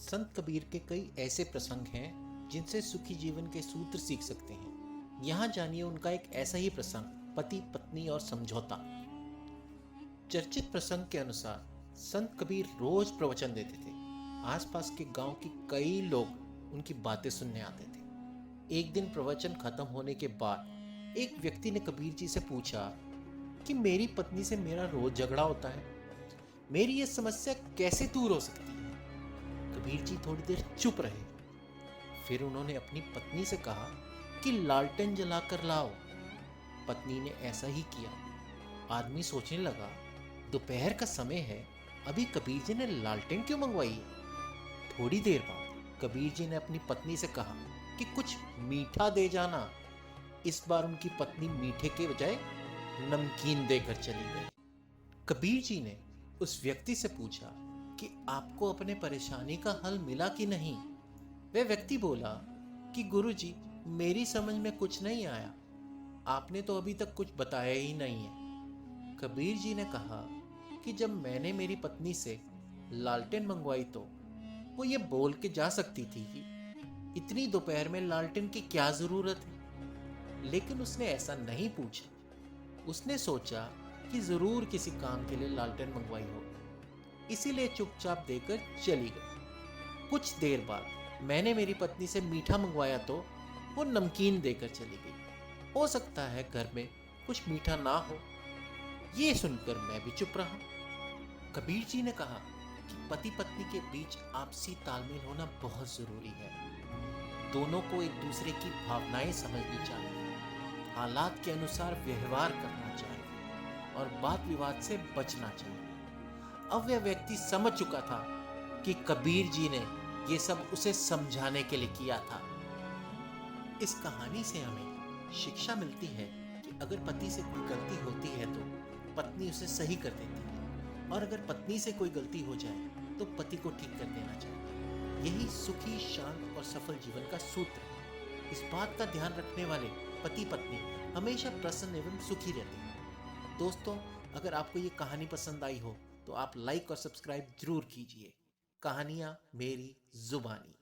संत कबीर के कई ऐसे प्रसंग हैं जिनसे सुखी जीवन के सूत्र सीख सकते हैं। यहाँ जानिए उनका एक ऐसा ही प्रसंग, पति पत्नी और समझौता। चर्चित प्रसंग के अनुसार संत कबीर रोज प्रवचन देते थे। आसपास के गांव के कई लोग उनकी बातें सुनने आते थे। एक दिन प्रवचन खत्म होने के बाद एक व्यक्ति ने कबीर जी से पूछा कि मेरी पत्नी से मेरा रोज झगड़ा होता है, मेरी ये समस्या कैसे दूर हो सकती है। कबीर जी थोड़ी देर चुप रहे। फिर उन्होंने अपनी पत्नी से कहा कि लालटेन जलाकर लाओ। पत्नी ने ऐसा ही किया। आदमी सोचने लगा, दोपहर का समय है, अभी कबीर जी ने लालटेन क्यों मंगवाई है। थोड़ी देर बाद कबीर जी ने अपनी पत्नी से कहा कि कुछ मीठा दे जाना। इस बार उनकी पत्नी मीठे के बजाय नमकीन देकर चली गई। कबीर जी ने उस व्यक्ति से पूछा कि आपको अपने परेशानी का हल मिला कि नहीं। वह व्यक्ति बोला कि गुरुजी, मेरी समझ में कुछ नहीं आया, आपने तो अभी तक कुछ बताया ही नहीं है। कबीर जी ने कहा कि जब मैंने मेरी पत्नी से लालटेन मंगवाई तो वो ये बोल के जा सकती थी कि इतनी दोपहर में लालटेन की क्या जरूरत है, लेकिन उसने ऐसा नहीं पूछा। उसने सोचा कि जरूर किसी काम के लिए लालटेन मंगवाई हो, इसीलिए चुपचाप देकर चली गई। कुछ देर बाद मैंने मेरी पत्नी से मीठा मंगवाया तो वो नमकीन देकर चली गई। हो सकता है घर में कुछ मीठा ना हो। ये सुनकर मैं भी चुप रहा। कबीर जी ने कहा कि पति पत्नी के बीच आपसी तालमेल होना बहुत जरूरी है। दोनों को एक दूसरे की भावनाएं समझनी चाहिए, हालात के अनुसार व्यवहार करना चाहिए और वाद विवाद से बचना चाहिए। अब वह व्यक्ति समझ चुका था कि कबीर जी ने ये सब उसे समझाने के लिए किया था। इस कहानी से हमें शिक्षा मिलती है कि अगर पति से कोई गलती होती है तो पत्नी उसे सही कर देती है, और अगर पत्नी से कोई गलती हो जाए तो पति को ठीक कर देना चाहिए। यही सुखी, शांत और सफल जीवन का सूत्र है। इस बात का ध्यान रखने वाले पति पत्नी हमेशा प्रसन्न एवं सुखी रहते हैं। दोस्तों, अगर आपको ये कहानी पसंद आई हो तो आप लाइक और सब्सक्राइब जरूर कीजिए। कहानियां मेरी जुबानी।